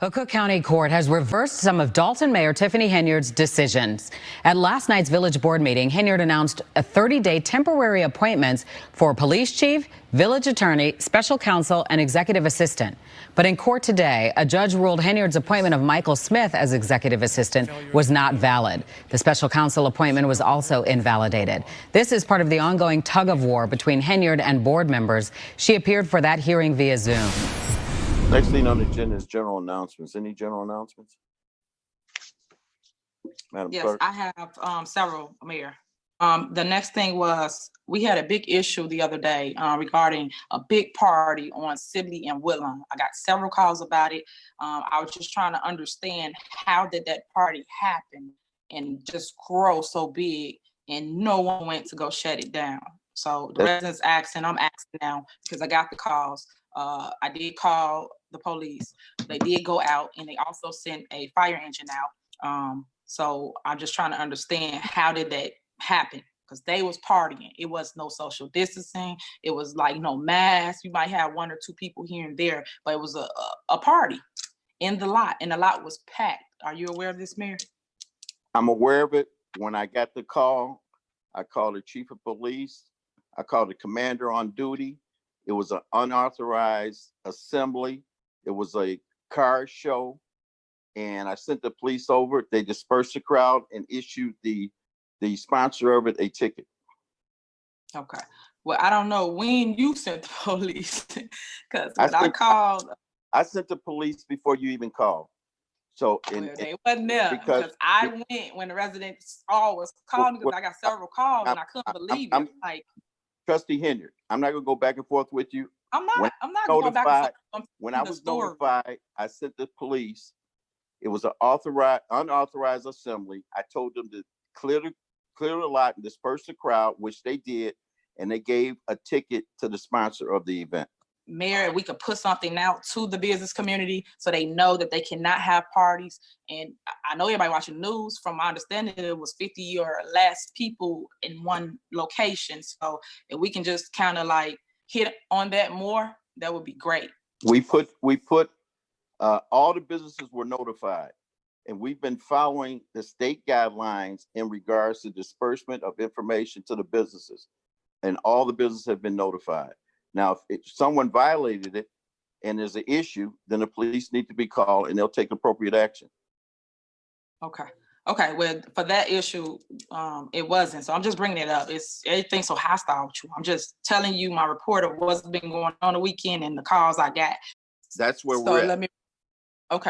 A Cook County court has reversed some of Dolton Mayor Tiffany Henyard's decisions. At last night's village board meeting, Henyard announced a 30-day temporary appointments for police chief, village attorney, special counsel, and executive assistant. But in court today, a judge ruled Henyard's appointment of Michael Smith as executive assistant was not valid. The special counsel appointment was also invalidated. This is part of the ongoing tug of war between Henyard and board members. She appeared for that hearing via Zoom. Next thing on the agenda is general announcements. Any general announcements? Madam Yes, Clerk? I have several, Mayor. The next thing was, we had a big issue the other day regarding a big party on Sibley and Woodlawn. I got several calls about it. I was just trying to understand, how did that party happen and just grow so big and no one went to go shut it down? So the residents asking, I'm asking now because I got the calls. I did call the police. They did go out and they also sent a fire engine out. So I'm just trying to understand, how did that happen? Because they was partying. It was no social distancing. It was like no mask. You might have one or two people here and there, but it was a party in the lot, and the lot was packed. Are you aware of this, Mayor? I'm aware of it. When I got the call, I called the chief of police. I called the commander on duty. It was an unauthorized assembly. It was a car show. And I sent the police over. They dispersed the crowd and issued the sponsor of it a ticket. Okay. Well, I don't know when you sent the police, because when I called, I sent the police before you even called. So they wasn't there because I went when the residents all was calling me, because I got several calls and I couldn't believe it. Like, Trustee Henyard, I'm not gonna go back and forth with you. I'm not going back and forth. When I was notified, I sent the police. It was an unauthorized assembly. I told them to clear the lot and disperse the crowd, which they did, and they gave a ticket to the sponsor of the event. Mayor, we could put something out to the business community so they know that they cannot have parties. And I know everybody watching the news. From my understanding, it was 50 or less people in one location. So if we can just kind of like hit on that more, that would be great. We put all the businesses were notified, and we've been following the state guidelines in regards to disbursement of information to the businesses, and all the businesses have been notified. Now, if someone violated it and there's an issue, then the police need to be called and they'll take appropriate action. Okay. Well, for that issue, it wasn't. So I'm just bringing it up. It's everything so hostile with you. I'm just telling you my report of what's been going on the weekend and the calls I got. That's where we're at.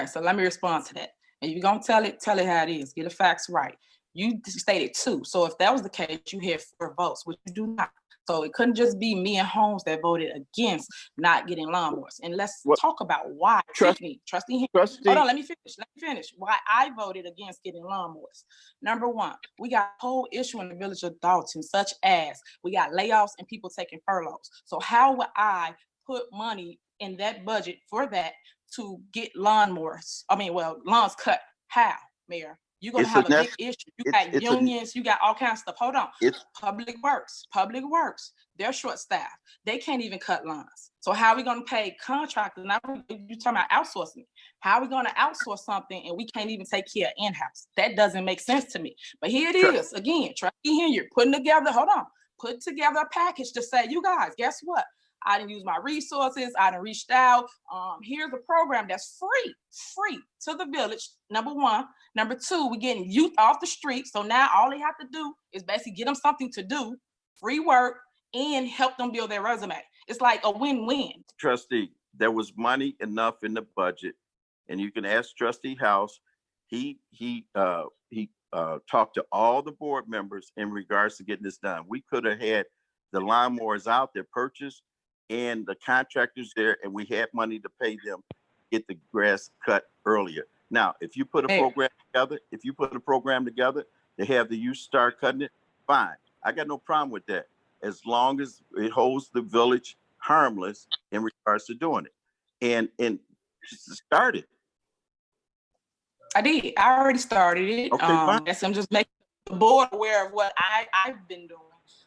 So let me respond to that. And if you're gonna tell it how it is. Get the facts right. You stated 2. So if that was the case, you had 4 votes, which you do not. So it couldn't just be me and Holmes that voted against not getting lawnmowers. And let's talk about why. Trustee. Hold on, let me finish. Why I voted against getting lawnmowers. Number 1, we got a whole issue in the village of Dolton, such as we got layoffs and people taking furloughs. So how would I put money in that budget for that to get lawnmowers? Lawns cut. How, Mayor? You're going to have a big issue. You got unions, you got all kinds of stuff. Hold on. Public Works, they're short-staffed. They can't even cut lawns. So how are we going to pay contractors? Now you're talking about outsourcing. How are we going to outsource something and we can't even take care of in-house? That doesn't make sense to me. But here it is. Again, Trustee Henyard putting together a package to say, you guys, guess what? I didn't use my resources. I done reached out. Here's a program that's free to the village. Number 1. Number 2, we're getting youth off the street. So now all they have to do is basically get them something to do, free work, and help them build their resume. It's like a win-win. Trustee, there was money enough in the budget, and you can ask Trustee House. He talked to all the board members in regards to getting this done. We could have had the lawnmowers out there purchased and the contractors there, and we had money to pay them get the grass cut earlier. Now, if you put a program together, to have the youth start cutting it, fine. I got no problem with that, as long as it holds the village harmless in regards to doing it. And start it. I did. I already started it. Okay, fine. So I'm just making the board aware of what I've been doing.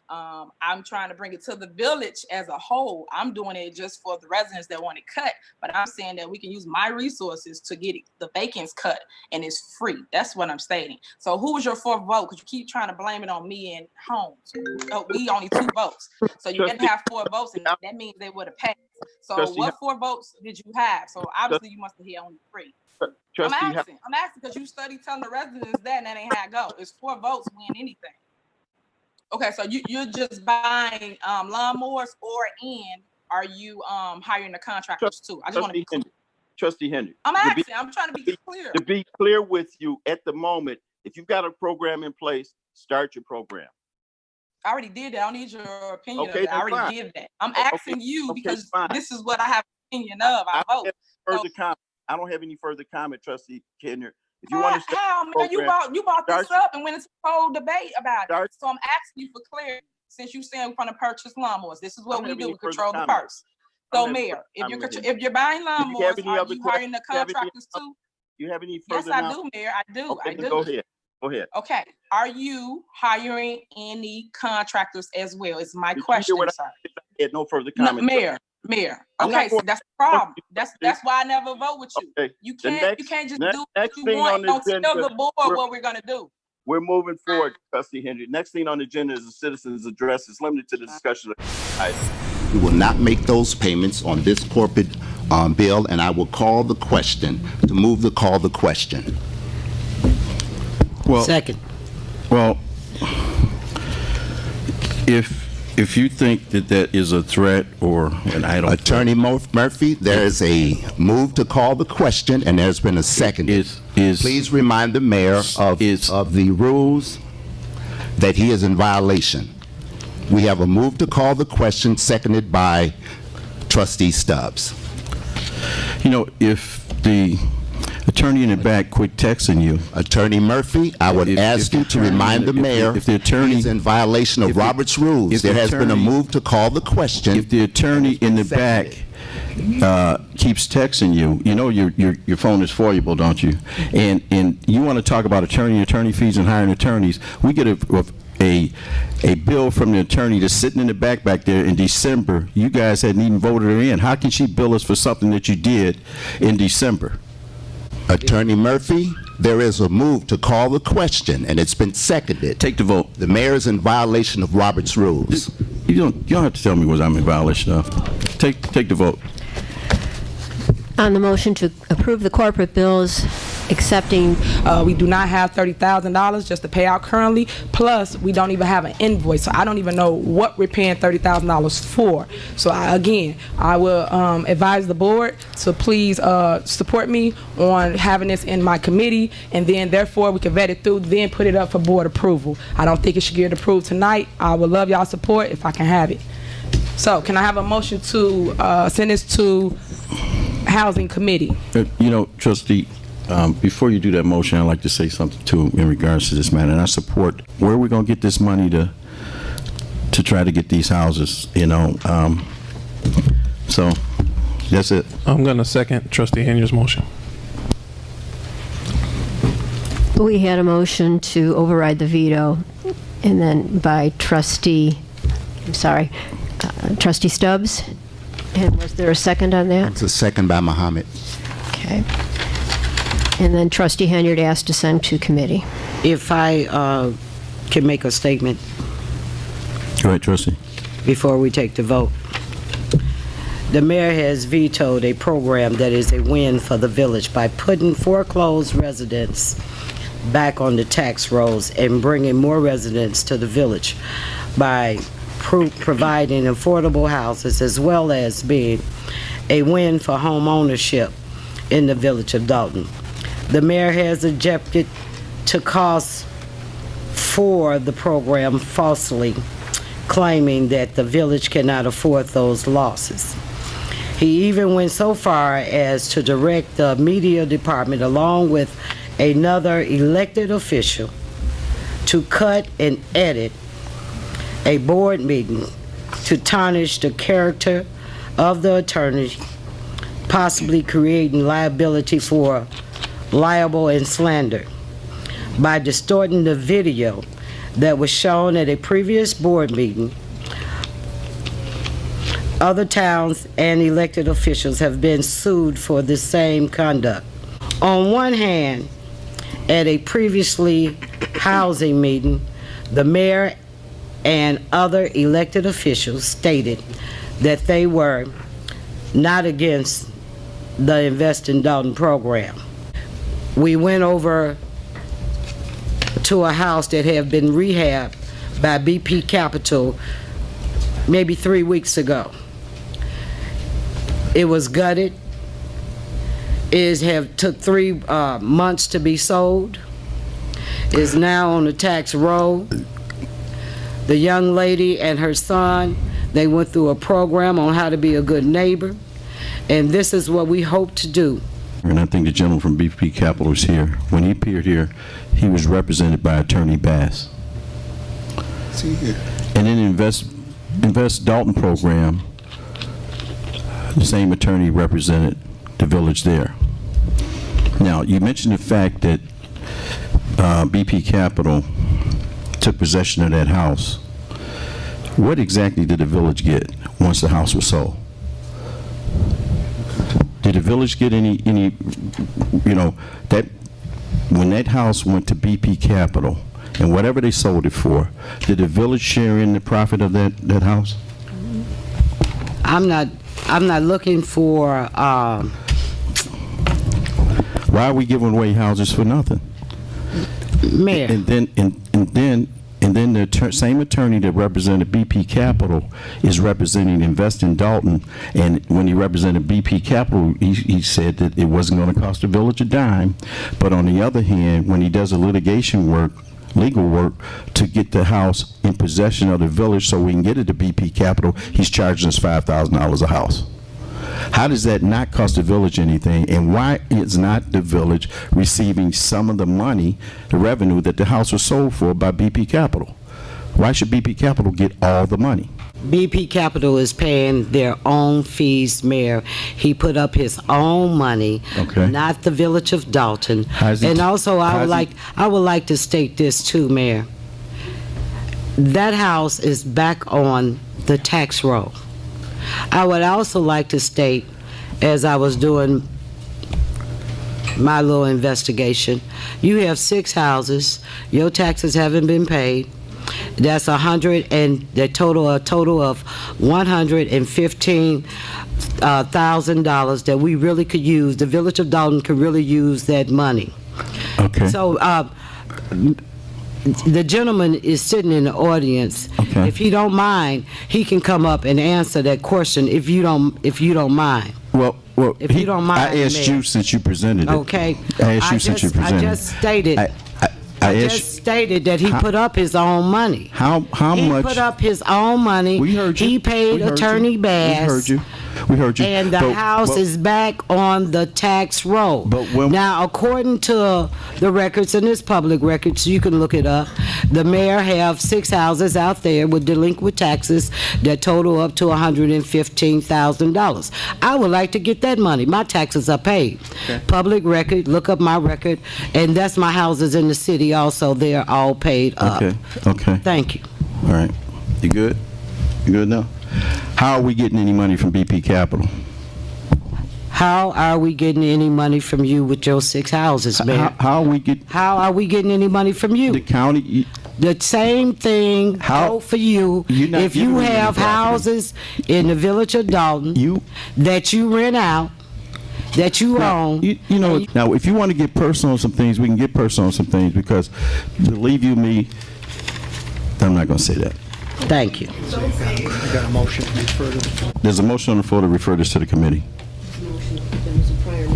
I'm trying to bring it to the village as a whole. I'm doing it just for the residents that want it cut, but I'm saying that we can use my resources to get the vacants cut, and it's free. That's what I'm stating. So who was your fourth vote? Because you keep trying to blame it on me and Holmes. We only 2 votes. So you didn't have 4 votes, and that means they would have passed. So what 4 votes did you have? So obviously you must have had only 3. I'm asking because you study telling the residents that, and that ain't how it go. It's 4 votes win anything. Okay, so you're just buying lawnmowers, and are you hiring the contractors too? I just want to be clear. Trustee Henry. I'm asking. I'm trying to be clear. To be clear with you, at the moment, if you've got a program in place, start your program. I already did that. I don't need your opinion Okay, of that. I already did that. I'm asking you because this is what I have an opinion of. I vote. I don't have any further comment, Trustee Henry. If you want to start how, man, you brought this up and went into a whole debate about it. So I'm asking you for clarity. Since you're saying we're going to purchase lawnmowers, this is what we do. We control the purse. So, Mayor, if you're buying lawnmowers, are you hiring the contractors too? You have any further? Yes, I do, Mayor. I do. Okay, I do. Go ahead. Okay. Are you hiring any contractors as well? It's my question, sir. I had no further comment. Mayor. Okay, so that's the problem. That's why I never vote with you. Okay. You can't just do what you want. Don't tell the board what we're gonna do. We're moving forward, Trustee Henry. Next thing on the agenda is the citizens' address. It's limited to the discussion of the item. We will not make those payments on this corporate bill, and I will call the question to move the call the question. Well, second. Well, if you think that is a threat or an item, Attorney Murphy, there is a move to call the question, and there's been a second. Please remind the mayor of the rules that he is in violation. We have a move to call the question, seconded by Trustee Stubbs. You know, if the attorney in the back quit texting you, Attorney Murphy, I would ask you to remind the mayor if the attorney is in violation of Robert's rules. There has been a move to call the question. If the attorney in the back keeps texting you, you know your phone is foiable, don't you? And you want to talk about attorney fees and hiring attorneys. We get a bill from the attorney that's sitting in the back there in December. You guys hadn't even voted her in. How can she bill us for something that you did in December? Attorney Murphy, there is a move to call the question, and it's been seconded. Take the vote. The mayor is in violation of Robert's rules. You don't have to tell me what I'm in violation of. Take the vote. On the motion to approve the corporate bills, accepting. We do not have $30,000 just to pay out currently. Plus, we don't even have an invoice, so I don't even know what we're paying $30,000 for. So I will advise the board to please support me on having this in my committee, and then therefore we can vet it through, then put it up for board approval. I don't think it should get approved tonight. I would love y'all support if I can have it. So, can I have a motion to send this to Housing Committee? You know, Trustee, before you do that motion, I'd like to say something too in regards to this matter. And I support where we're going to get this money to try to get these houses, you know. So that's it. I'm going to second Trustee Henry's motion. We had a motion to override the veto, and then by Trustee Stubbs. And was there a second on that? It's a second by Muhammad. Okay. And then Trustee Henyard asked to send to committee. If I can make a statement Go ahead, Trustee. before we take the vote. The mayor has vetoed a program that is a win for the village by putting foreclosed residents back on the tax rolls and bringing more residents to the village by providing affordable houses, as well as being a win for home ownership in the village of Dolton. The mayor has objected to costs for the program, falsely claiming that the village cannot afford those losses. He even went so far as to direct the media department, along with another elected official, to cut and edit a board meeting to tarnish the character of the attorney, possibly creating liability for libel and slander. By distorting the video, that was shown at a previous board meeting. Other towns and elected officials have been sued for the same conduct. On one hand, at a previously housing meeting, the mayor and other elected officials stated that they were not against the Invest in Dolton program. We went over to a house that had been rehabbed by BP Capital maybe 3 weeks ago. It was gutted. It took 3 months to be sold. Is now on the tax roll. The young lady and her son, they went through a program on how to be a good neighbor, and this is what we hope to do. And I think the gentleman from BP Capital is here. When he appeared here, he was represented by Attorney Bass. And in Invest Dolton program, the same attorney represented the village there. Now, you mentioned the fact that BP Capital took possession of that house. What exactly did the village get once the house was sold? Did the village get any, that when that house went to BP Capital and whatever they sold it for, did the village share in the profit of that house? I'm not looking for, Why are we giving away houses for nothing? Mayor. And then the same attorney that represented BP Capital is representing Invest in Dolton, and when he represented BP Capital, he said that it wasn't going to cost the village a dime. But on the other hand, when he does a litigation work, legal work, to get the house in possession of the village so we can get it to BP Capital, he's charging us $5,000 a house. How does that not cost the village anything, and why is not the village receiving some of the money, the revenue that the house was sold for by BP Capital? Why should BP Capital get all the money? BP Capital is paying their own fees, Mayor. He put up his own money, Okay. not the village of Dolton. How's he- And also, I would like to state this too, Mayor. That house is back on the tax roll. I would also like to state, as I was doing my little investigation, you have 6 houses, your taxes haven't been paid. That's a total of $115,000 that we really could use. The village of Dolton could really use that money. Okay. So, the gentleman is sitting in the audience. Okay. If he don't mind, he can come up and answer that question if you don't mind. Well, If you don't mind, I asked Mayor. you since you presented it. Okay. I asked you since you presented I just stated. I just stated that he put up his own money. How He much? put up his own money. We heard you. He paid We heard Attorney you. Bass. We heard you. We heard you. And the house is back on the tax roll. But when- Now, according to the records, and it's public records, you can look it up, the mayor have 6 houses out there with delinquent taxes that total up to $115,000. I would like to get that money. My taxes are paid. Okay. Public record, look up my record, and that's my houses in the city also. They're all paid up. Okay. Thank you. All right. You good? You good now? How are we getting any money from BP Capital? How are we getting any money from you with your 6 houses, Mayor? How are we get? How are we getting any money from you? The county. The same thing How- go for you. You're not If giving you me any have property. houses in the village of Dolton that you rent out, that you own. You know, now if you want to get personal on some things, we can get personal on some things, because believe you me, I'm not going to say that. Thank you. I got a motion to refer to. There's a motion on the floor to refer this to the committee.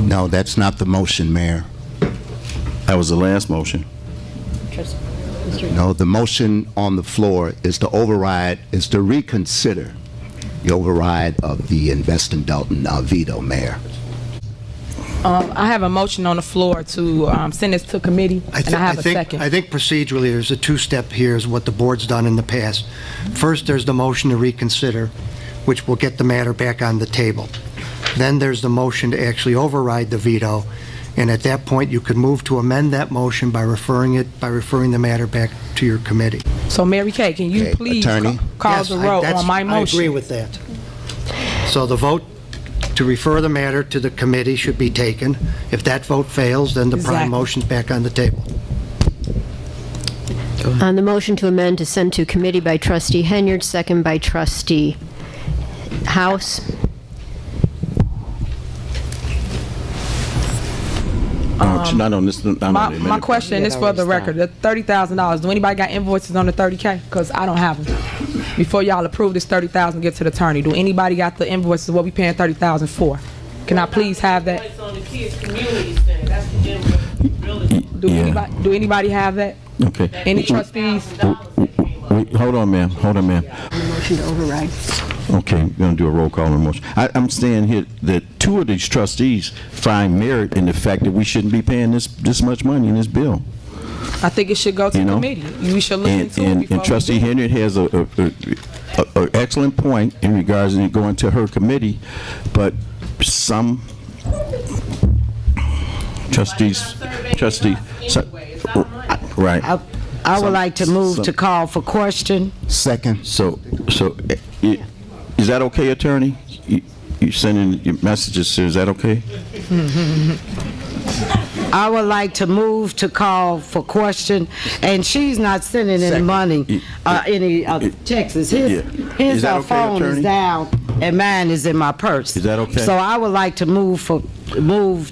No, that's not the motion, Mayor. That was the last motion. No, the motion on the floor is to reconsider the override of the Invest in Dolton veto, Mayor. I have a motion on the floor to send this to committee, and I have a second. I think procedurally, there's a 2-step here is what the board's done in the past. First, there's the motion to reconsider, which will get the matter back on the table. Then there's the motion to actually override the veto, And at that point, you could move to amend that motion by referring the matter back to your committee. So Mary Kay, can you Okay, please Attorney? call Yes, the roll that's- on my motion? I agree with that. So the vote to refer the matter to the committee should be taken. If that vote fails, then the Exactly. prime motion's back on the table. On the motion to amend to send to committee by trustee Henyard, second by trustee House. Not on this. Not on the My amendment. question is for the record, the $30,000, do anybody got invoices on the 30K? Because I don't have them. Before y'all approve this 30,000, get to the attorney. Do anybody got the invoices, what we paying 30,000 for? Can I please have that? Do anybody have that? Okay. Any trustees? Wait, hold on, ma'am. Motion to override. Okay, we're going to do a roll call on the motion. I'm saying here that two of these trustees find merit in the fact that we shouldn't be paying this much money in this bill. I think it should go to You know? committee. We should look into it And before we Trustee do it. Henry has a excellent point in regards to going to her committee, but some trustees, right. I would like to move to call for question. Second. So, is that okay, attorney? You sending your messages, sir, is that okay? I would like to move to call for question, and she's not sending any money, any texts. His Is that okay, phone is attorney? down, and mine is in my purse. Is that okay? So I would like to move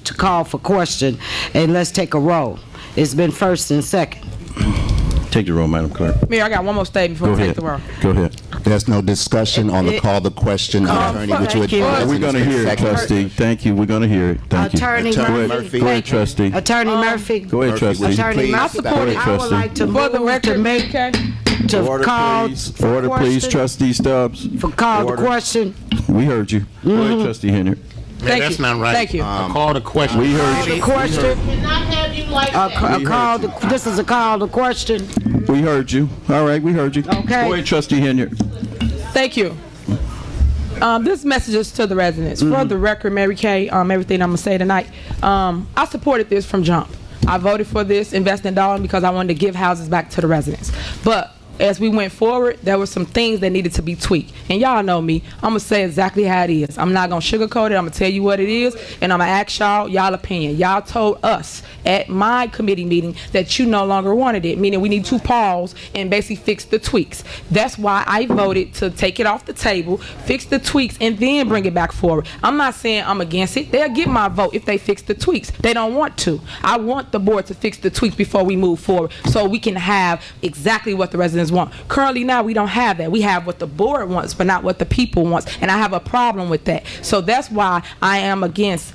to call for question, and let's take a roll. It's been first and second. Take the roll, Madam Clerk. Mayor, I got one more statement before Go we take ahead. the roll. Go ahead. There's no discussion on the call the question. Attorney, would you thank you. advise? We're going to hear it, Second. trustee. Thank you. We're going to hear it. Thank you. Attorney Go ahead. Murphy. Go ahead, trustee. Attorney Murphy. Go ahead, Murphy, would trustee. you Attorney please Murphy. Go ahead, I would trustee. like to For the move to record, make, okay? to Order, call please. for Order, please, question. trustee Stubbs. For call the Order. question. We heard you. Go ahead, trustee Henry. Thank that's you. not right. Thank you. Call the question. We heard The you. question. We This is a call to question. We heard you. All right, we heard you. Okay. Go ahead, trustee Henry. Thank you. This message is to the residents. For the record, Mary Kay, everything I'm gonna say tonight, I supported this from jump. I voted for this, invest in Dolton, because I wanted to give houses back to the residents. But as we went forward, there were some things that needed to be tweaked. And y'all know me, I'm gonna say exactly how it is. I'm not gonna sugarcoat it, I'm gonna tell you what it is, and I'm gonna ask y'all opinion. Y'all told us at my committee meeting that you no longer wanted it, meaning we need to pause and basically fix the tweaks. That's why I voted to take it off the table, fix the tweaks, and then bring it back forward. I'm not saying I'm against it. They'll get my vote if they fix the tweaks. They don't want to. I want the board to fix the tweaks before we move forward so we can have exactly what the residents want. Currently now we don't have that. We have what the board wants but not what the people wants, and I have a problem with that. So that's why I am against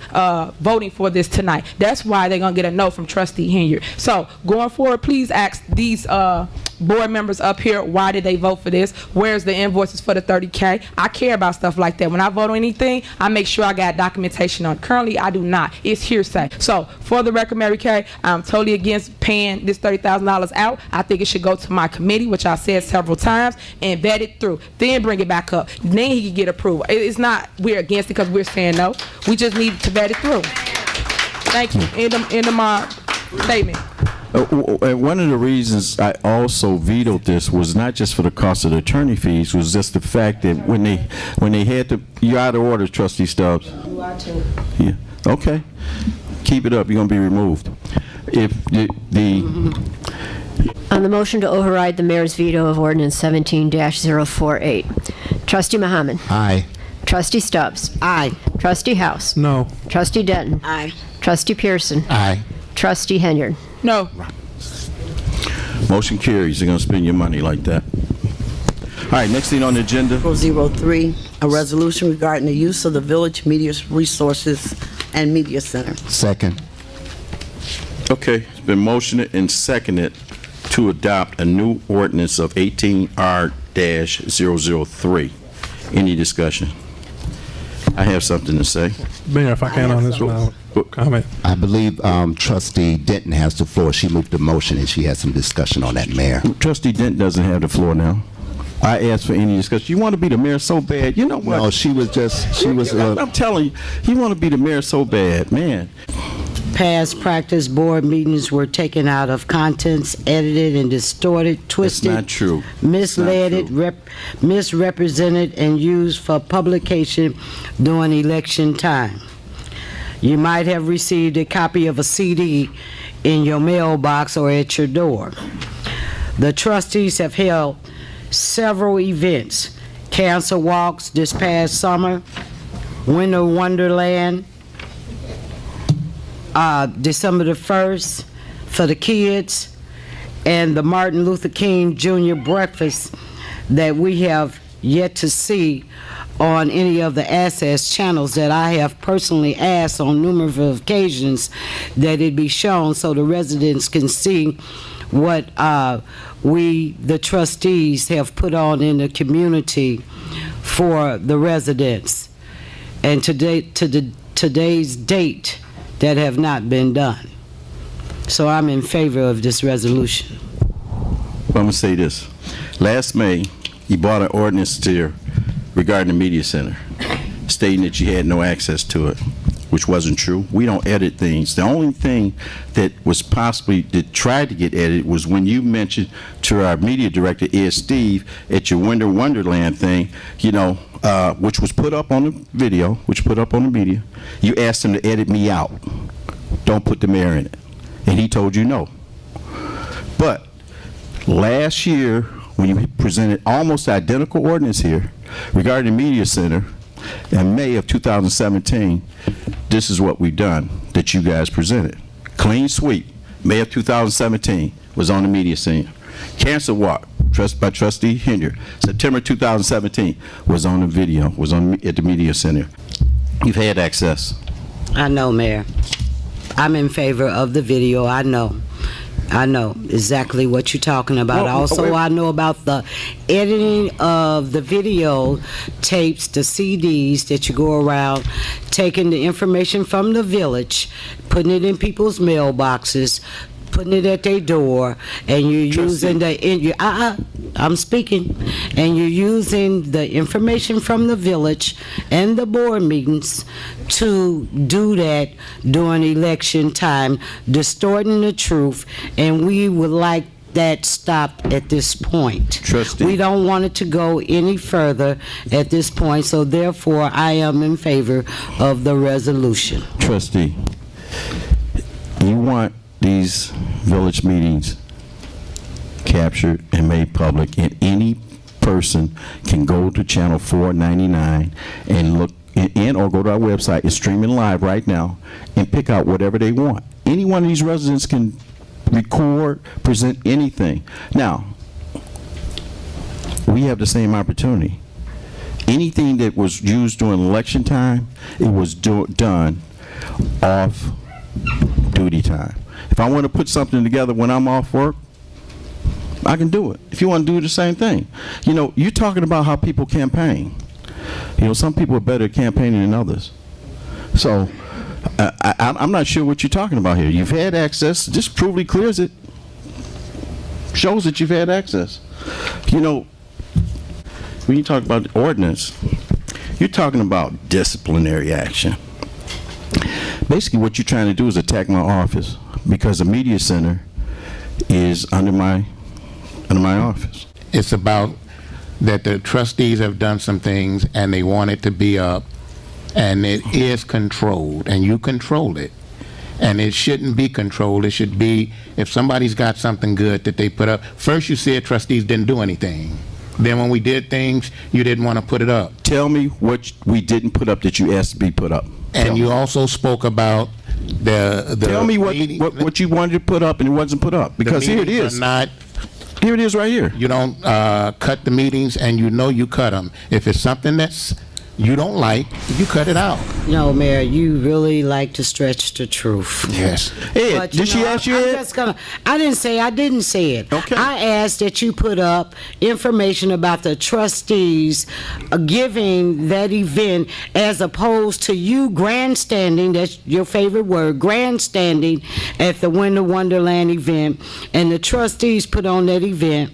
voting for this tonight. That's why they're gonna get a no from trustee Henyard. So going forward, please ask these board members up here, why did they vote for this? Where's the invoices for the 30K? I care about stuff like that. When I vote on anything, I make sure I got documentation on it. Currently, I do not. It's hearsay. So for the record, Mary Kay, I'm totally against paying this $30,000 out. I think it should go to my committee, which I said several times, and vet it through. Then bring it back up. Then he can get approval. It's not we're against it because we're saying no. We just need to vet it through. Thank you. End of my statement. One of the reasons I also vetoed this was not just for the cost of the attorney fees, was just the fact that when they had to, you're out of order, trustee Stubbs. You are too. Yeah. Okay. Keep it up. You're gonna be removed. If On the motion to override the mayor's veto of ordinance 17-048, trustee Muhammad. Aye. Trustee Stubbs. Aye. Trustee House. No. Trustee Denton. Aye. Trustee Pearson. Aye. Trustee Henyard. No. motion carries, they're gonna spend your money like that. All right, next thing on the agenda. 003, a resolution regarding the use of the village media resources and media center. Second. Okay, it's been motioned and seconded to adopt a new ordinance of 18R-003. Any discussion? I have something to say. Mayor, if I can on this one, I'll comment. I believe Trustee Denton has the floor. She moved the motion and she had some discussion on that, Mayor. Trustee Denton doesn't have the floor now. I asked for any discussion. You want to be the mayor so bad. You know what? No, she was. I'm telling you, you want to be the mayor so bad, man. Past practice board meetings were taken out of contents, edited and distorted, twisted. That's not true. Misled, misrepresented, and used for publication during election time. You might have received a copy of a CD in your mailbox or at your door. The trustees have held several events, cancer walks this past summer, Winter Wonderland, December the 1st for the kids, and the Martin Luther King Jr. breakfast that we have yet to see on any of the access channels that I have personally asked on numerous occasions that it be shown so the residents can see what we, the trustees, have put on in the community for the residents. And today's date, that have not been done. So I'm in favor of this resolution. I'm going to say this. Last May, you brought an ordinance here regarding the media center, stating that you had no access to it, which wasn't true. We don't edit things. The only thing that was possibly, that tried to get edited was when you mentioned to our media director, Steve, at your Winter Wonderland thing, you know, which was put up on the video, which put up on the media, you asked him to edit me out. Don't put the mayor in it. And he told you no. But last year, when you presented almost identical ordinance here regarding the media center, in May of 2017, this is what we've done that you guys presented. Clean sweep, May of 2017 was on the media center. Cancer walk, by Trustee Henyard, September 2017 was on the video, was on at the media center. You've had access. I know, Mayor. I'm in favor of the video. I know exactly what you're talking about. Also, I know about the editing of the video tapes, the CDs that you go around, taking the information from the village, putting it in people's mailboxes, putting it at their door, and you're using I'm speaking, and you're using the information from the village and the board meetings to do that during election time, distorting the truth, and we would like that stopped at this point. Trustee. We don't want it to go any further at this point, so therefore I am in favor of the resolution. Trustee, you want these village meetings captured and made public, and any person can go to channel 499 and look in, or go to our website. It's streaming live right now, and pick out whatever they want. Any one of these residents can record, present anything. Now, we have the same opportunity. Anything that was used during election time, it was done off duty time. If I want to put something together when I'm off work, I can do it. If you want to do the same thing. You know, you're talking about how people campaign. You know, some people are better at campaigning than others. So, I'm not sure what you're talking about here. You've had access. This provably clears it. Shows that you've had access. You know, when you talk about the ordinance, you're talking about disciplinary action. Basically, what you're trying to do is attack my office because the media center is under my office. It's about that the trustees have done some things and they want it to be up, and it is controlled, and you control it. And it shouldn't be controlled. It should be, if somebody's got something good that they put up. First you said trustees didn't do anything. Then when we did things, you didn't want to put it up. Tell me what we didn't put up that you asked to be put up. And you also spoke about the tell me what you wanted to put up and it wasn't put up. Because here it is. Here it is right here. You don't cut the meetings, and you know you cut them. If it's something that's you don't like, you cut it out. No, Mayor, you really like to stretch the truth. Yes. Ed, did she ask you, Ed? I didn't say it. Okay. I asked that you put up information about the trustees giving that event, as opposed to you grandstanding, that's your favorite word, grandstanding at the Winter Wonderland event, and the trustees put on that event,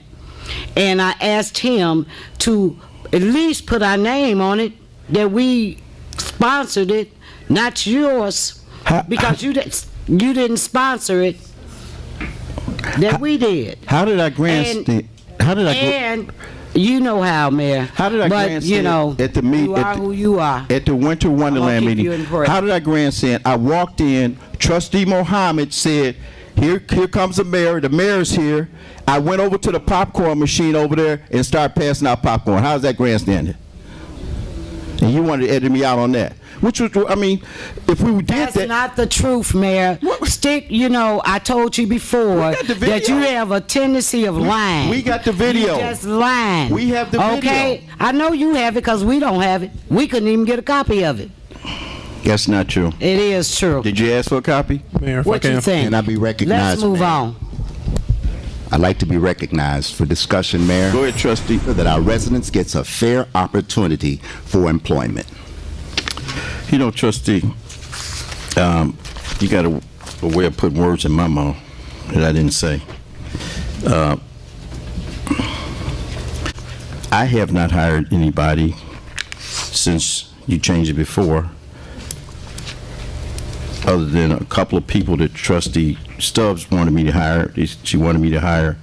and I asked him to at least put our name on it, that we sponsored it, not yours, because you did. You didn't sponsor it. That we did. How did I grandstand? How did I? And you know how, Mayor. How did I but, grandstand you know, at the meet? You are who you are. At the Winter Wonderland keep you meeting. in prayer. How did I grandstand? I walked in. Trustee Mohammed said, "Here comes the mayor. The mayor's here." I went over to the popcorn machine over there and started passing out popcorn. How's that grandstanding? And you wanted to edit me out on that. Which was, I mean, if we did That's that. not the truth, Mayor. You know, I told you before that you have a tendency of lying. We got the video. You just lying. We have the video. Okay? I know you have it because we don't have it. We couldn't even get a copy of it. That's not true. It is true. Did you ask for a copy? Mayor, if What I you can. think? Can I be recognized? Let's move Mayor? on. I'd like to be recognized for discussion, Mayor. Go ahead, Trustee. So that our residents gets a fair opportunity for employment. You know, Trustee, you got a way of putting words in my mouth that I didn't say. I have not hired anybody since you changed it before, other than a couple of people that Trustee Stubbs wanted me to hire. She wanted me to hire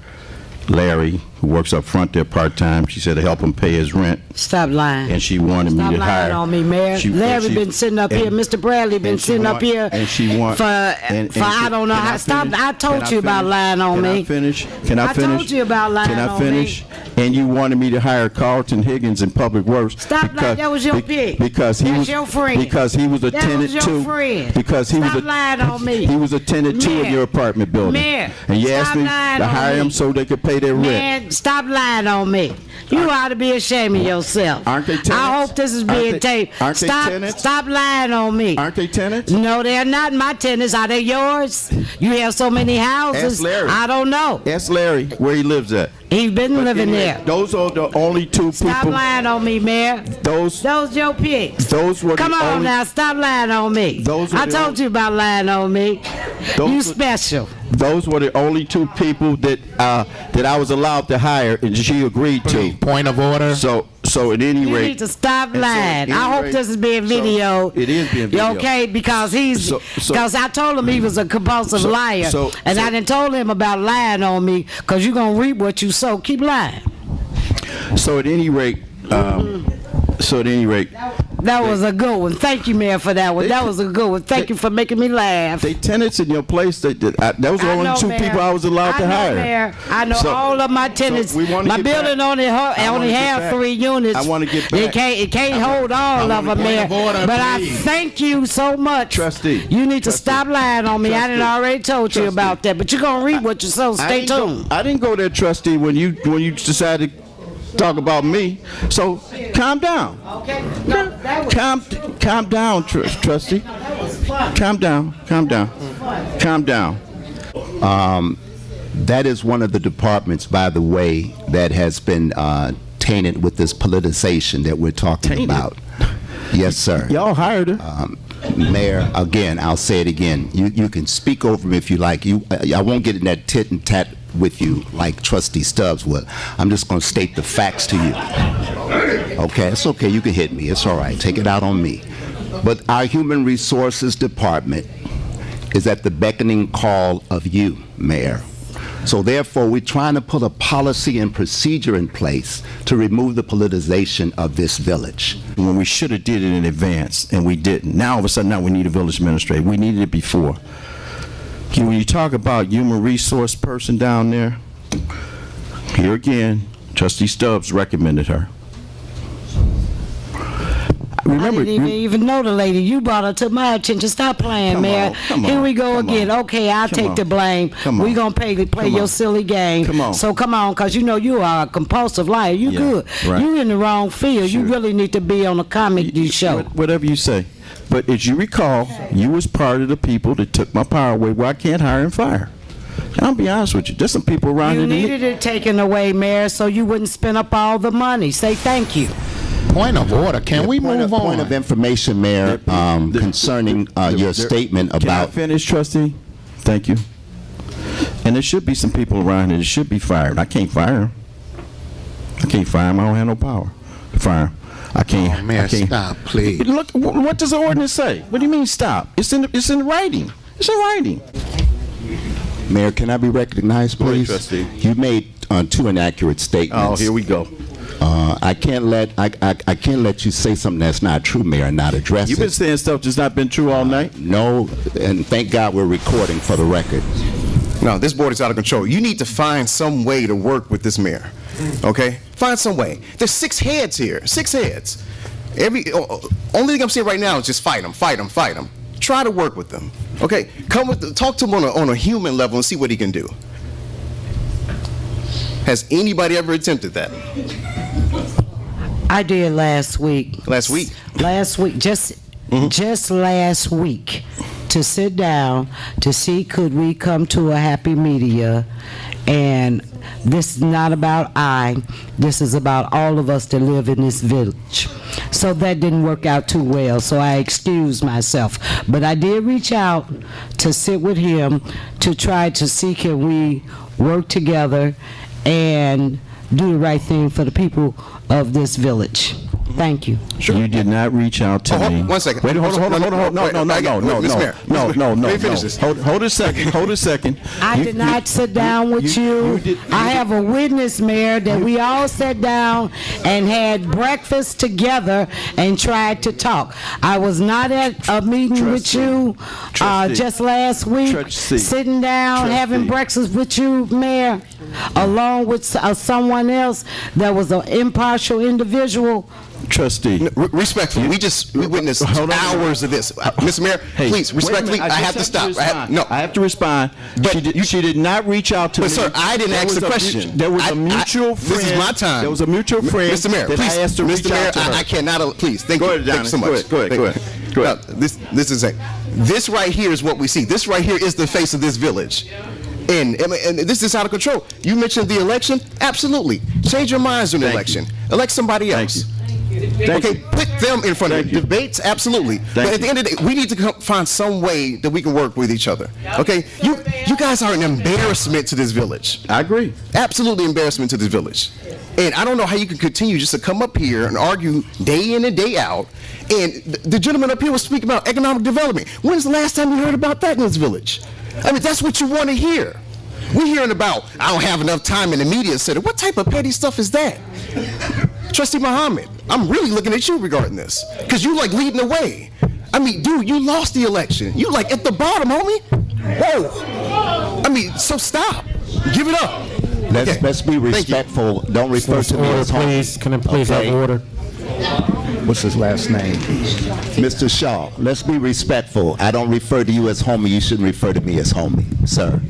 Larry, who works up front there part-time. She said to help him pay his rent. Stop lying. And she wanted Stop me to lying hire. on me, Mayor. Larry been sitting up here. Mr. Bradley been sitting up here. And she want. For I don't know how. Stop. I told you about lying on me. Can I finish? Can I finish? I told you about lying on me. Can I finish? And you wanted me to hire Carlton Higgins in Public Works. Stop lying. That was your pick. Because he That's was your friend. Because he was a That tenant was your too. friend. Because he Stop was a lying on me. He was a tenant too in Mayor. your apartment building. Mayor. And you asked Stop me lying to on hire me. him so they could pay their rent. Man, stop lying on me. You ought to be ashamed of yourself. Aren't they tenants? I hope this is being taped. Aren't they Stop, tenants? stop lying on me. Aren't they tenants? No, they're not my tenants. Are they yours? You have so many houses. Ask Larry. I don't know. Ask Larry where he lives at. He's been living Anyway, there. Those are the only two Stop people. lying on me, Mayor. Those your picks. Those were Come the on only, now, stop lying on me. Those were I the told only- you about lying on me. Those You were- special. Those were the only two people that I was allowed to hire, and she agreed to. Point of order. So at any You rate, need to stop and so lying. at I any hope rate- this is being so videoed. it is being videoed. Okay, because So- because I told him he was a compulsive liar, and I didn't told him about lying on me, because you're gonna reap what you sow. Keep lying. So at any rate, That was a good one. Thank you, Mayor, for that one. That was a good one. Thank you for making me laugh. they tenants in your place. That was the I only know, two Mayor. people I was allowed to I know, hire. Mayor. I know So- all of my tenants. we wanna My get building back- only I wanna only get have back. 3 units. I wanna get back. It can't hold all of them, Mayor. But I thank you so much. Trustee. You need to stop lying on me. I didn't already told you about that, but you're gonna read what you sow. Stay tuned. I didn't go there, Trustee, when you decided to talk about me. So calm down. Okay. No, that was Calm down, Trustee. Calm down. Calm down. That is one of the departments, by the way, that has been tainted with this politicization that we're talking Tainted? about. Yes, sir. Y'all hired her. Mayor, again, I'll say it again. You can speak over me if you like. I won't get in that tit and tat with you like Trustee Stubbs would. I'm just going to state the facts to you. Okay, it's okay. You can hit me. It's all right. Take it out on me. But our Human Resources Department is at the beckoning call of you, Mayor. So therefore, we're trying to put a policy and procedure in place to remove the politicization of this village. When we should have did it in advance, and we didn't. Now all of a sudden, now we need a village administrator. We needed it before. When you talk about human resource person down there, here again, Trustee Stubbs recommended her. Remember, I didn't even know the lady. You brought her to my attention. Stop playing, Mayor. Here we go again. Okay, I'll take the blame. We're going to play your silly game. Come on. So come on, because you know you are a compulsive liar. You good. right. You in the wrong field. You really need to be on a comedy show. Whatever you say. But as you recall, you was part of the people that took my power away where I can't hire and fire. And I'll be honest with you, there's some people around You here that needed it taken away, Mayor, so you wouldn't spend up all the money. Say thank you. Point of order. Can we move on? Point of information, Mayor, concerning your statement Can I about... finish, Trustee? Thank you. And there should be some people around here that should be fired. I can't fire them. I can't fire them. I don't have no power to fire them. I can't. Mayor, I can't. stop, please. Look, what does the ordinance say? What do you mean stop? It's in writing. It's in writing. Mayor, can I be recognized, Go ahead, please? trustee. You made two inaccurate statements. Oh, here we go. I can't let you say something that's not true, Mayor, and not address You've it. been saying stuff that's not been true all night. No, and thank God we're recording for the record. No, this board is out of control. You need to find some way to work with this mayor. Okay? Find some way. There's 6 heads here. 6 heads. Only thing I'm saying right now is just fight them, fight them, fight them. Try to work with them. Okay? Talk to him on a human level and see what he can do. Has anybody ever attempted that? I did last week. Last week? Last week, just last week, to sit down to see could we come to a happy medium. And this is not about this is about all of us that live in this village. So that didn't work out too well, so I excused myself. But I did reach out to sit with him to try to see can we work together and do the right thing for the people of this village. Thank you. Sure. You did not reach out to me. 1 second. Wait, hold on. No. Let me finish this. Hold a second. I did not sit down with you. I have a witness, Mayor, that we all sat down and had breakfast together and tried to talk. I was not at a meeting with you just last week, sitting down, having breakfast with you, Mayor, along with someone else that was an impartial individual. Trustee. Respectfully, we witnessed hours of this. Mr. Mayor, please, respectfully, I have to stop. I have to respond. She did not reach out to me. But sir, I didn't ask the question. There was a mutual friend. This is my time. There was a mutual friend. Mr. Mayor, that please. I asked to reach Mr. Mayor, out to her. I cannot, please. Thank you. Thank you so much. Go ahead. Now, this is it. This right here is what we see. This right here is the face of this village. And this is out of control. You mentioned the election. Absolutely. Change your minds on the election. Elect somebody else. Okay, put them in front of you. Debates, absolutely. But at the end of the day, we need to find some way that we can work with each other. Okay, you guys are an embarrassment to this village. I agree. Absolutely embarrassment to this village. And I don't know how you can continue just to come up here and argue day in and day out. And the gentleman up here was speaking about economic development. When's the last time you heard about that in this village? I mean, that's what you want to hear. We're hearing about, I don't have enough time in the media center. What type of petty stuff is that? Trustee Muhammad, I'm really looking at you regarding this, because you like leading the way. I mean, dude, you lost the election. You like at the bottom, homie. Whoa. I mean, so stop. Give it up. Let's be respectful. Don't refer to me as homie. Please, can I please have order? What's his last name? Mr. Shaw, let's be respectful. I don't refer to you as homie. You shouldn't refer to me as homie, sir.